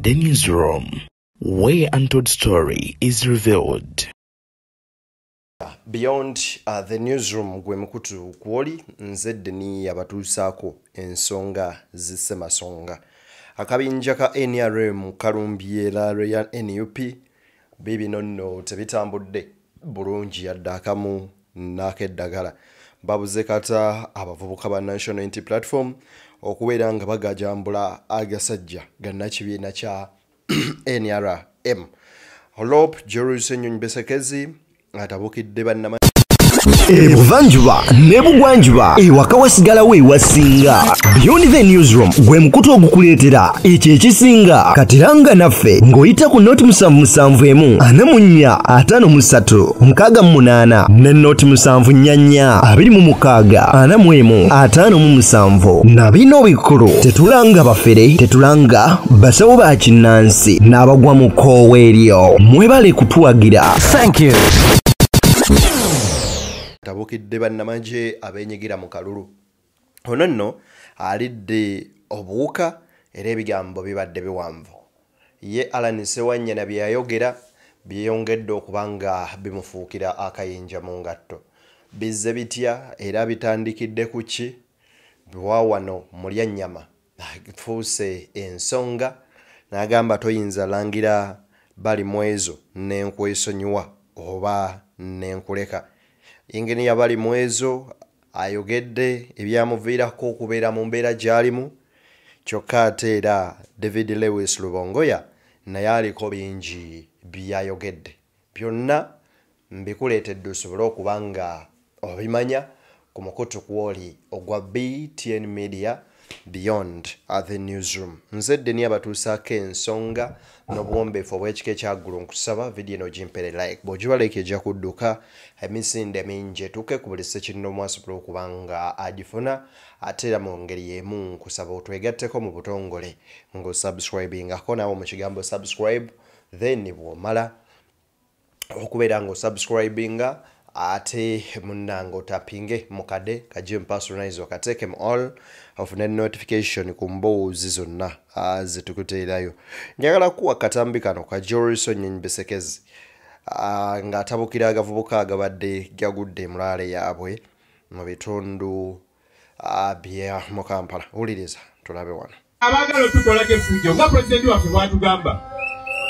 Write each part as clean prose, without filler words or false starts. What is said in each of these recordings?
The Newsroom, where untold story is revealed. Beyond the Newsroom gwe mukutu kwoli nze Deni abatuusaako ensonga zisemasonga. Akabinja ka NRM kalumbye laalo ya NUP bibino nno tebitambudde bulungi yadde akamu n'akeddagala. Babuze kata abavubuka ba National Unity Platform okubeera nga bagajambula agasajja gannakibiina kya NRM. Holop Jerusalem Nyonyi Besekezi atabukidde bannama Ebuvanjuba nebugwanjuba ewaka wasigalawo ewasinga. Beyond the Newsroom gwe mukutu ogukuleetera ekyo ekisinga katiranga naffe ng'oyita ku noti 771 ne noti 744 na bino bikulu tetulanga bafere tetulanga basawo ba kinnansi n'abagwa mu koowa eryo mwebale kutuwagira. Thank you. Tabukidde bannamagye abenyigira mu kalulu. Ono nno alidde obuwuka era ebigambo bibadde biwanvu. Ye Alan Sewanyana byayogera byeyongedde okubanga bimufuukira akayinja mu ngatto. Bizze bitya era bitandikidde ku ki? Biwawano mulya nnyama fuuse ensonga n'agamba toyinza langira bali mwezo n'enkwesonyiwa oba n'enkuleka. Ingeni yabali mwezo ayogedde ebyamuviirako okubeera mu mbeera gy'alimu kyokka ate era David Lewis Lubongoya naye aliko bingi byayogedde. Byonna mbikuleetedde osobole okuba nga obimanya ku mukutu kwoli ogwa BTN Media Beyond the Newsroom. Nze Deni abatuusaako ensonga n'obuwombeefu obw'ekika ekyaggulu nkusaba vidiyo eno gimpere like. Bw'ogiba like ejja kudduka emisinde mingi etuuke ku buli ssekinnomu asobola okuba nga agifuna ate era mu ngeri y'emu nkusaba otwegatteko mu butongole ng'osubscribingako naawe mu kigambo subscribe then bw'omala okubeera ng'osubscribinga ate munnango tapinge mukade kaje personalize okateke mu all of net notification ku mboozi zonna zitukuteerayo. Njagala kuwa katambi kano ka Jerusalem Nyonyi Besekezi nga atabukira agavubuka agabadde gagudde mulaale yaabwe mu bitundu bya mu Kampala. Uliriza tulabe wano. Abagalo tukolake fujo nga president waffe bwatugamba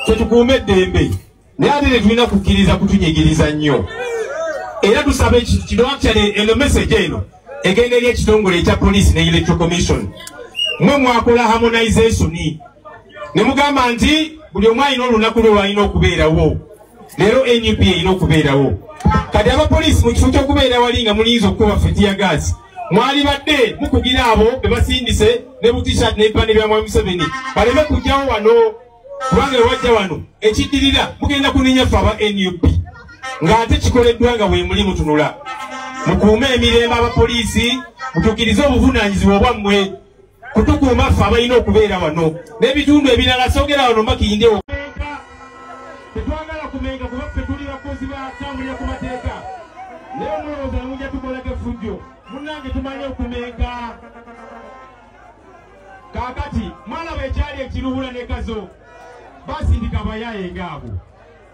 tetukuume eddembe naye ate tetulina kukkiriza kutunyigiriza nnyo. Era tusabe kino actually eno message eno egenda eri ekitongole ekya police ne electoral commission. Mwe mwakola harmonization ne mugamba nti buli omu alina olunaku lwe lwalina okubeerawo. Leero NUP erina okubeerawo. Kati abapoliisi mu kifo ky'okubeera wali nga mulinza okukuba fetiya gaasi. Mwali badde mukugira abo be basindise ne butishat n'ebipande bya Mwami Museveni baleme kujjawo wano kubanga wajja wano ekiddirira mugenda kunenya ffe aba NUP. Ngate kikoleddwa nga bwe muli mutunula mukuume emirembe abapoliisi mutukirize obuvunanyizibwa obwammwe kutukuuma ffe abalina okubeera wano n'ebitundu ebirala soogera wano mbakiyindewo. Tetwagala kumenga kuba ffe tuli bakozi batambulira ku mateeka naye omulowooza mujja tukolako effujjo munnange tumanye okumenga. Kaakati mwalaba ekyali ekiruubula ne kazo basindika abayaaye ngaabo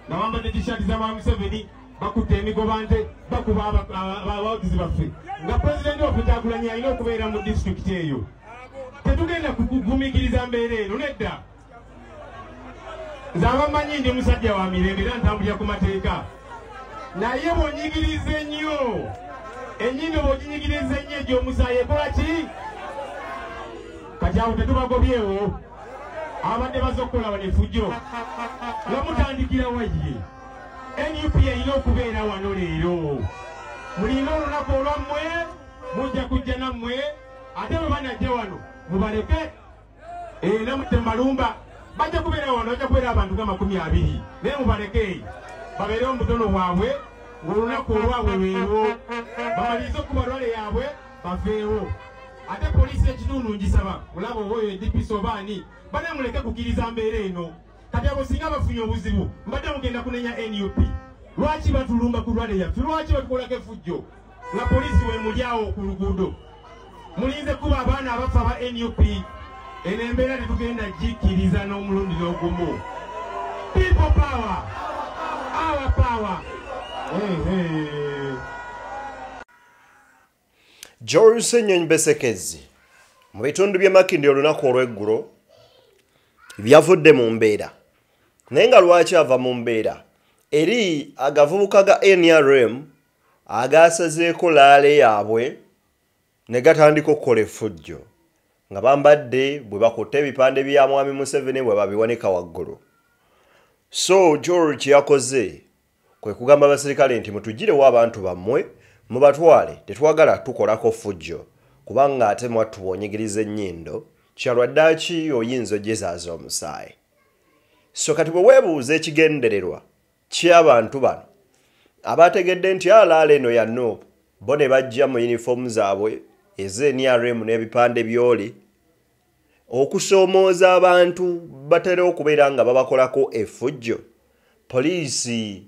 nawambadde t-shirt za Mwami Museveni bakutte emigobante bakuba abawagizi baffe nga pulezidenti waffe Kyagulanyi alina okubeera mu disitulikiti eyo. Tetugenda kugumiikiriza mbeera eno nedda. Nze abamanyi ndi musajja wa mirembe era ntambulira ku mateeka naye bw'onyigiriza ennyo ennyindo bw'oginyigiriza ennyo egy'omusaayi ekola ki? Kati awo tetubagobyewo abadde baza okukola wano effujjo nga mutandikira wayye. NUP erina okubeera wano leero. Mulina olunaku olwammwe mujja kujja nammwe ate bwe banajja wano mubaleke namutte Malumba bajja kubeera wano bajja kubeera abantu nga 20 naye mubaleke babeere omutono bwabwe ng'olunaku olwabwe lwero bamalirize okuba lwale yaabwe baveewo. Ate poliisi ekitundu ngisaba mulaba oyo DPS obaani bane muleke kukkiriza mbeera eno. Kati abo singa bafunye obuzibu mbadde mugenda kunenya NUP. Lwaki batulumba ku lwale yaffe? Lwaki batukolako effujjo nga poliisi we muli awo ku luguudo? Mulinze kuba abaana abafa aba NUP Enembeera tetugenda gikkiriza n'omulundi n'ogumu. People power. Our power. George Ssenyonyi Besekezi mu bitundu by'e Makindye olunaku olw'eggulo byavudde mu mbeera. Naye nga lwaki ava mu mbeera? Eri agavubuka ga NRM agasazeeko laale yaabwe ne gatandika okukola effujjo nga bambadde bwe bakutte ebipande bya Mwami Museveni bwe babiwanika waggulu. So George yakoze kwe kugamba abasirikale nti mutugirewo abantu bammwe mubatwale, tetwagala tukolako ffujjo kubanga ate mwatubonyegeriza ennyindo kyalwaddaki oyinza ogyezaaza omusaayi. So kati bwe weebuuza ekigendererwa ky'abantu bano abategedde nti alaala eno ya Nuupu bo ne bajja mu yunifoomu zaabwe ez'NRM n'ebipande by'oli okusoomooza abantu batera okubeera nga babakolako effujjo, poliisi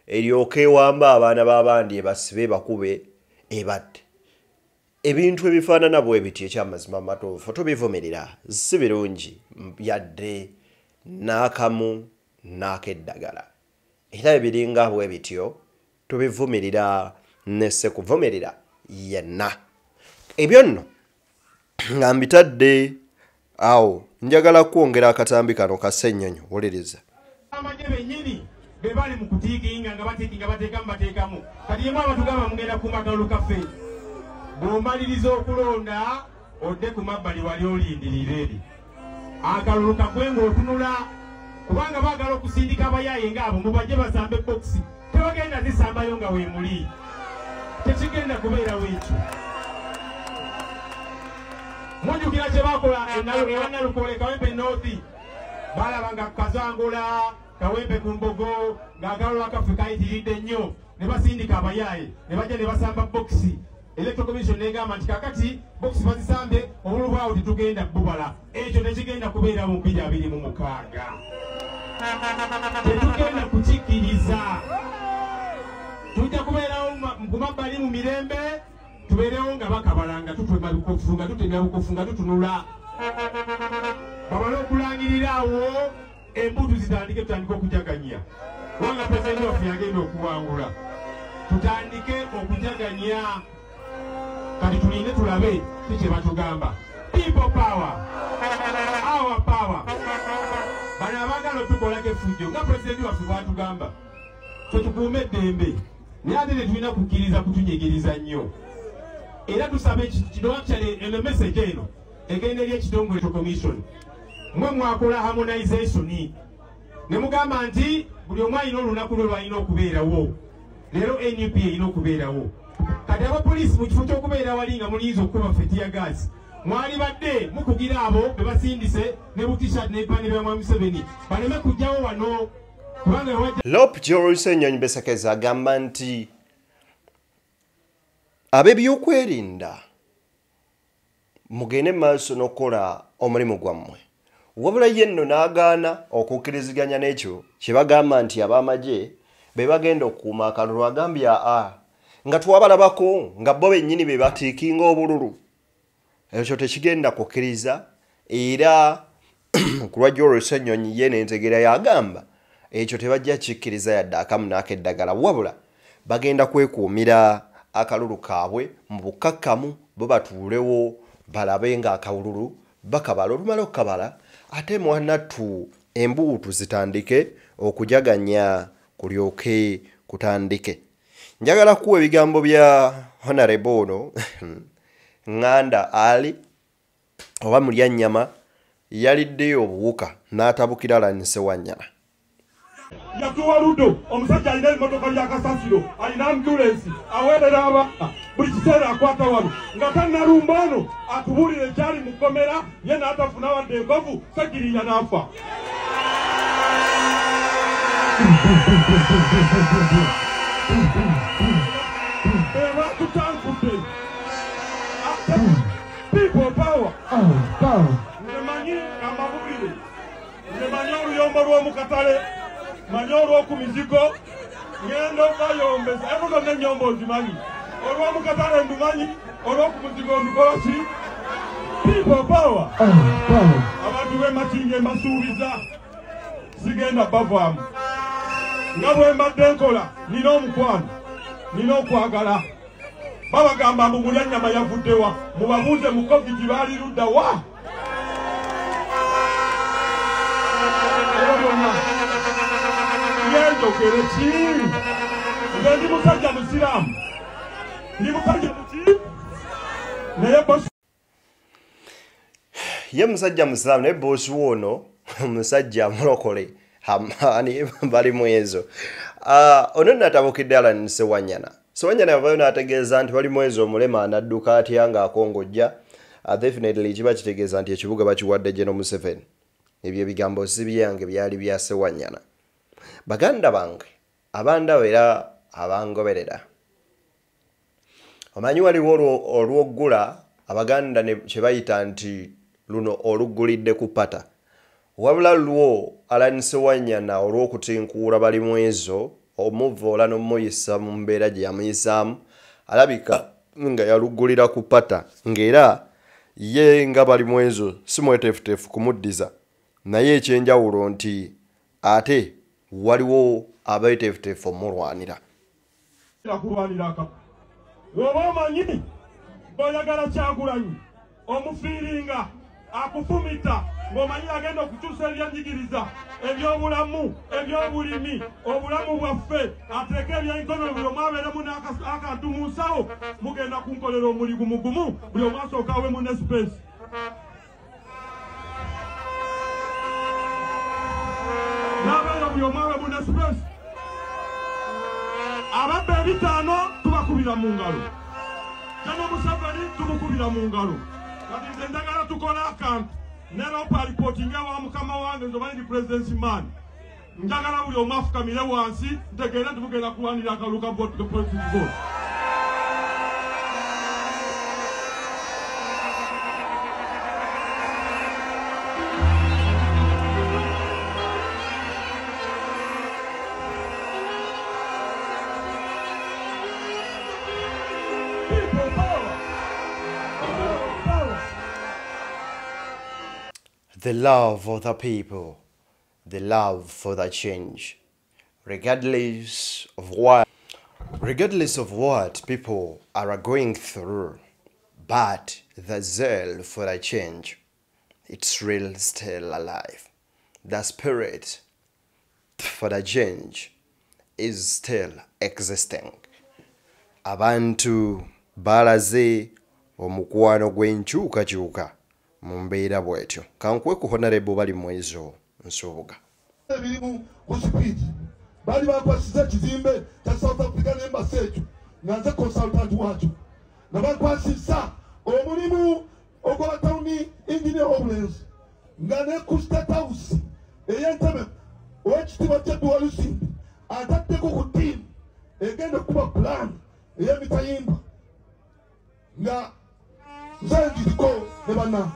eryoka ewamba abaana b'abandi ebasibe bakube ebatte. Ebintu ebifaanana bwe biti ekyamazima matuufu tubivumirira si birungi yadde n'akamu n'akeddagala. Era ebiringa bwe bityo tubivumirira ne sekuvumirira yenna. Ebyo nno nga mbitadde awo njagala kwongera akatambi kano ka Ssenyonyi wuliriza. Amagye bennyini be bali mu kutiikinga nga batiikinga bateekamu bateekamu. Kati yemu abatugamba mugenda ku makalulu kaffe. Bw'omaliriza okulonda odde ku mabbali wali olindirira eri. Akalulu kagwe ng'otunula kubanga baagala okusindika abayaaye ng'abo mubajje basamba ebbokisi. Tebagenda zisambayo nga weemuli. Tekigenda kubeerawo ekyo. Mujjukira kye baakola Nalukole Kawempe North. Balaba nga Kazangula, Kawempe ku Mbogo, ng'akalulu akaffe kayitiridde nnyo. Ne basindika abayaaye, ne bajja ne basamba bokisi. Electoral Commission negamba nti kakati bokisi bazisambe obulu bwawo tetugenda bubala. Ekyo tekigenda kubeera mu 2026. Tetugenda kukikkiriza. Tujja kubeerawo ku mabbali mu mirembe, tubeerewo nga bakabalanga tutemya bukofu nga tutunula. Babale okulangirira awo embutu zitandike tutandike okujaganya. Wanga pulezidenti waffe yagenda okuwangula. Tutandike okujaganya. Kati tulinde tulabe kiki batugamba. People power. Our power. Bano abagala otukolako effujjo nga pulezidenti waffe bwatugamba. Tukuume eddembe. Naye ate tetulina kukkiriza kutunyigiriza nnyo. Era tusabe kino actually eno message eno egenda eri ekitongole commission. Mwe mwakola harmonization. Ne mugamba nti buli omu alina olunaku lwe lwalina okubeerawo. Leero NUP erina okubeerawo. Kati abapoliisi mu kifo ky'okubeera wali nga muliyinza okukuba ffe tiya gaasi. Mwali badde mukugira abo be basindise ne butishat n'ebipande bya Mwami Museveni baleme kujjawo wano kubanga wajja. Lop George Ssenyonyi Besekezi agamba nti ab'ebyokwerinda mugende maaso n'okukola omulimu gwammwe. Wabula ye nno n'agaana okukkiriziganya n'ekyo kye bagamba nti ab'amagye be bagenda okukuuma akalulu. Agambye nga twabalabako nga bo bennyini be batiikinga obululu. Ekyo tekigenda kukkiriza era ku lwa George Ssenyonyi ye n'entegeera yagamba ekyo tebajja kikkiriza yadde akamu n'akeddagala, wabula bagenda kwekuumira akalulu kaabwe mu bukkakkamu bo batuulewo balabe nga akalulu bakabala. Olumala okukabala ate mwanattu embuutu zitandike okujaganya kulyoke kutandike. Njagala kuwa ebigambo bya Honorable ono Nganda Ali oba Mulyannyama yaliddeyo obuwuka n'atabukira Allan Ssewanyana. Yatuwa Ludo omusajja alina emmotoka lya kasasiro alina ambulance aweerera abaana buli kiseera akwata wano nga tannalumba ono atubuulire ekyali mu kkomera ye n'atafuna wadde enkovu Ssegirinya n'afa. People power. Nemanyi amabulire. Nemanyi oluyombo lw'omukatale. Manyi olw'oku mizigo. Ngenda okayombesa. Evo zonna ennyombo ozimanyi. Olw'omukatale ndumanyi. Olw'oku muzigo ndukola ki? People power. Abantu b'emakinge mbasuubiza sigenda bavaamu. Nga bwe mbadde nkola nina omukwano, nina okwagala. Babagamba mbu buli ennyama yavuddewa, mubabuuze mu COVID baali ludda wa? Yenjogere ki? Nze ndi musajja musiraamu. Ndi musajja muki? Naye bosi ye musajja musiraamu naye bosi wono musajja mulokole hamani bali mwezo. Ono natabukidde Alan Sewanyana. Sewanyana yavayo n'ategeeza nti bali mwezo omulema anadduka atya ng'akongojja. Definitely kiba kitegeeza nti ekibuga bakiwadde General Museveni. Ebyo ebigambo si byange byali bya Sewanyana. Baganda bange abanda era abangoberera. Omanyi waliwo olw'oggula abaganda ne kye bayita nti luno oluggulidde ku pata. Wabula lwo Alan Sewanyana olw'okutinkuula bali mwezo omuvoola n'omuyisa mu mbeera gye yamuyisaamu alabika nga yaluggulira ku pata ng'era ye nga bali mwezo si mweteefuteefu kumuddiza naye ekyenjawulo nti ate waliwo abeeteefuteefu omulwanira. Woba omanyi bw'oyagala Kyagulanyi omufiiringa akufumita ng'omanyi agenda okukyusa ebyenjigiriza ebyobulamu ebyobulimi obulamu bwaffe ateeke ebyenkono buli omu abeeremu n'akantu mu nsawo mugenda kunkolera omuli gumugumu buli omu asooka awemu ne space. N'abeera buli omu awemu ne space. Ababba ebitaano tubakubira mu ngalo. General Museveni tumukubira mu ngalo. Kati nze njagala tukola akantu ne lopa reporting wa mukama wange nzomanyi ndi presidency man. Njagala buli omu afukamire wansi ntegeere tugenda kulwanira akalulu ka vote the political vote. The love for the people, the love for the change, regardless of what people are going through, but the zeal for the change, it's real still alive. The spirit for the change is still existing. Abantu balaze omukwano gw'enkyukakyuka mu mbeera bwetyo. Kankwe ku honorable bali mwezo Nsubuga. Ebirimu ku speed. Bali bakwasiza kizimbe kya South African Embassy ekyo. Nganze consultant wakyo. Nabakwasisa omulimu ogwa tawuni engineer Obulenzi. Ngane ku State House ey'Entebbe owekitiibwa Teddy Walusimbi ataddeko ku team egenda kuba plan ey'emitayimba nga nzengiriko ne bannange.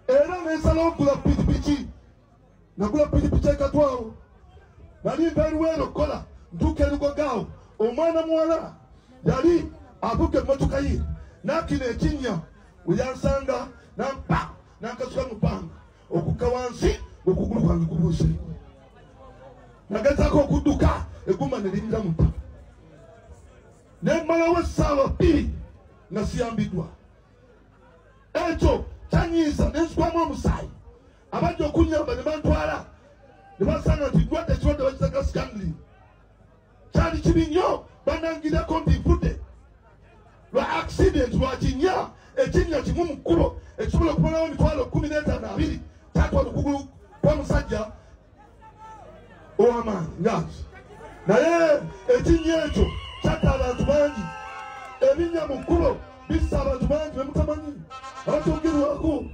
Era n'ensala okugula pikipiki nagula pikipiki ekatwalo nali mbeeruweero okukola ntuuka erugogaawo omwana muwala yali avuga emmotoka ye n'akina ekinnya weyansanga nampa n'ankasuka mu bbanga okukka wansi okugulu kwange kubuuse nagezaako okudduka eggumba ne lirinda mu ttaka ne mmalawo essaawa 2 nga siyambiddwa. Ekyo kyanyiisa ne nsukwamu omusaayi abajja okunyamba ne bantwala ne basanga nti ndwadde ekirwadde bakitaka scandling. Kyali kibi nnyo banangirako nti nfudde lwa accident lwa kinnya ekinnya kimu mu kkubo ekisobola okumalawo emitwalo 15-20 kyatwala okugulu kw'omusajja ow'amaanyi ngaki naye ekinnya ekyo kyatta abantu bangi ebinnya mu kkubo bisa abantu bangi bemutamanyi abatungirwako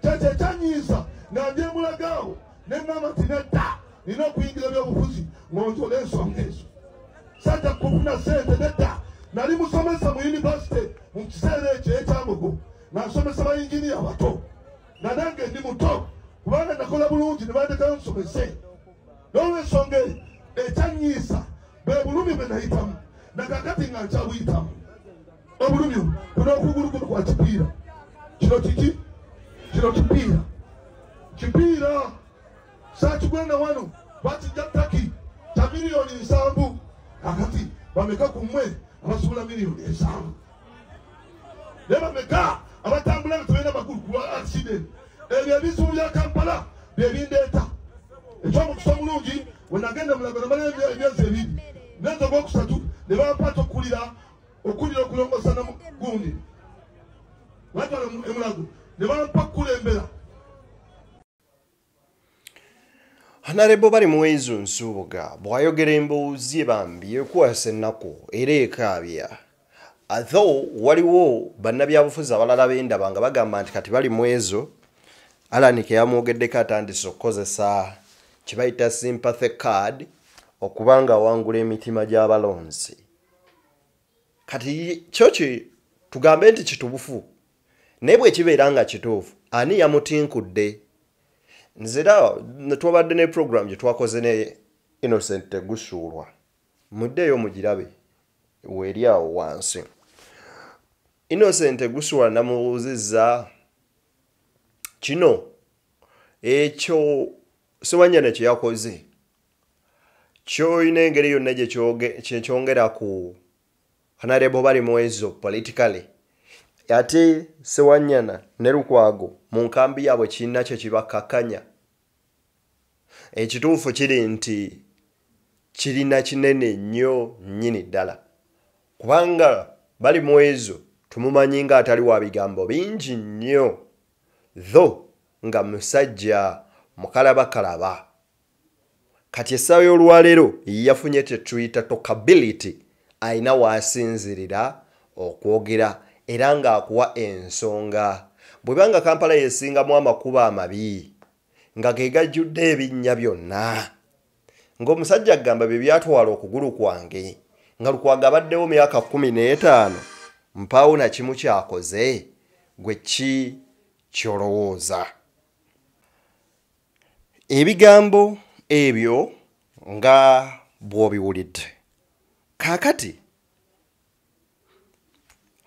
kyekyo ekyanyiisa nga ndyemulagaawo neŋŋamba nti nedda nina okuyingira ebyobufuzi ng'onjola ensonga ezo sajja kufuna sente nedda nali musomesa mu yunivasite mu kiseera ekyo ekyambogo nansomesa bayinginiya abato nga nange ndi muto kubanga nakola bulungi ne bandekayo nsomese n'olwensonga ekyanyiisa bwe bulumi bwe nayitamu nakakati nga nkyabuyitamu obulumi buno okugulu kuno kwa kipiira kino kiki kino kipiira saakigwenda wano bakijja ttaki kya miliyoni 7 kakati bameka ku mmwe abasuula miliyoni 7 naye bameka abatambula nga tebalina magulu kuba accident ebyo ebizibu bya Kampala byebindeeta ekyomukusa omulungi we nagenda mulago namala emyezi 2 neza gwokusatu ne bampata okulira okulongosa na gundi batwala emulago ne bampa kulembera. Honorable bali Muwezo Nsubuga bwayogera emboozi bambi ekwasa ennaku era ekaabya. Although waliwo bannabyabufuzi abalala b'endaba nga bagamba nti kati bali Muwezo Alanike yamwogeddeko atandise okukozesa kibayita sympathy card okubanga wangula emitima gy'abalonzi. Kati kyoki tugambe nti kitubufu naye bwe kibeera nga kituufu ani yamutinkudde. Nzira twabadde ne program gye twakoze ne Innocent Tegusulwa muddeyo mugirabe weeri awo wansi. Innocent Tegusulwa namubuuzizza kino ekyo Ssewanyana kye yakoze kyoyina engeri yonna gye kyongera ku Honorable bali Muwezo politically ate Ssewanyana ne Lukwago mu nkambi yaabwe kirina kye kibakakanya. Ekituufu kiri nti kirina kinene nnyo nnyini ddala kubanga bali Muwezo tumumanyi nga atali wa bigambo bingi nnyo tho nga musajja mukalabakalaba. Kati essaawa y'olwaleero yafunye tetuyita talkability ayina waasinzirira okwogera era ng'akuwa ensonga. Bwebanga Kampala yesingamu amakuba amabi nga ge gajjudde ebinnya byonna ng'omusajja agamba bye byatwala okugulu kwange nga Lukwago abaddewo myaka 15 mpaawo na kimu kyakoze gwe ki kyolowooza. Ebigambo ebyo nga bw'obiwulidde kaakati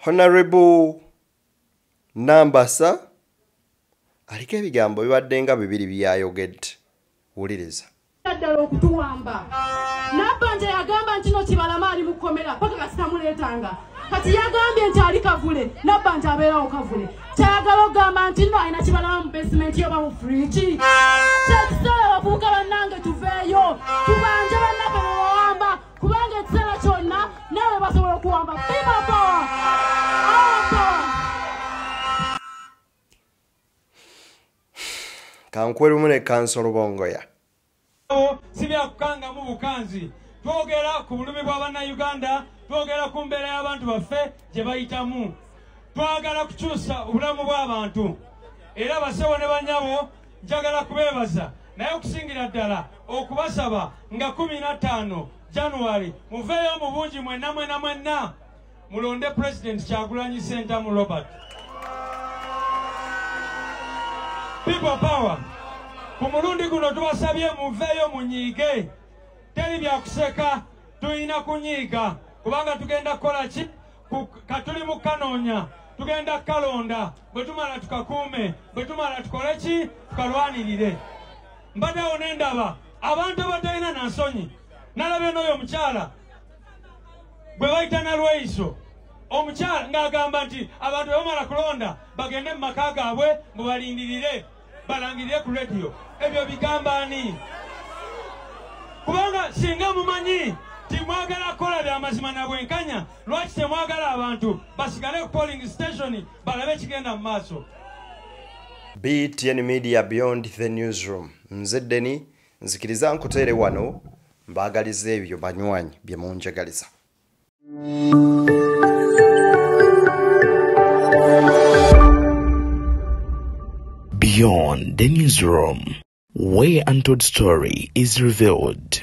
Honorable Nambasa aliko ebigambo bibadde nga 2 byayogedde. Wuliriza. Ddala okutuwamba Nabbanja yagamba nti no Kibalama ali mu kkomera paka kasitamuleetanga kati yagambye nti ali Kavule Nabbanja abeerawo Kavule kyayagala okugamba nti no alina Kibalama mu basement yoba mu fridge kyekiseera bavubuka bannange tuveeyo tubanje bannaffe bawamba kubanga ekiseera kyonna nawe basobola okuwamba People Power. Kankweru mune Kansolo Bongoya. Sibya kukanga mu bukanzi twogera ku bulumi bw'Abannayuganda twogera ku mbeera y'abantu baffe gye bayitamu twagala kukyusa obulamu bw'abantu era basewo ne banyabo njagala kubeebaza naye okusingira ddala okubasaba nga 15 January muveeyo mu bungi mwenna mulonde President Kyagulanyi Ssentamu Robert. People Power. Ku mulundi guno tubasabye muveeyo munyiige teri bya kuseka tuyina kunyiiga kubanga tugenda kukola ki katuli mu kanoonya tugenda kalonda bwe tumala tukakuume bwe tumala tukole ki tukalwanirire. Mbaddewo n'endaba abantu abatalina na nsonyi nalabye n'oyo omukyala bwe bayita Nalweyiso omukyala ng'agamba nti abantu bamala kulonda bagende mu maka gaabwe mubalindirire balangirire ku radio. Ebyo bigambani kubanga singa mumanyi timwagala kola bya mazima na bwenkanya lwaki temwagala abantu basigale ku polling station balabe kigenda mu maaso. BTN Media Beyond the Newsroom. Nzeddeni nzikiriza nkutere wano mbagalize ebyo banywanyi bye munjagaliza. Beyond the Newsroom, where untold story is revealed.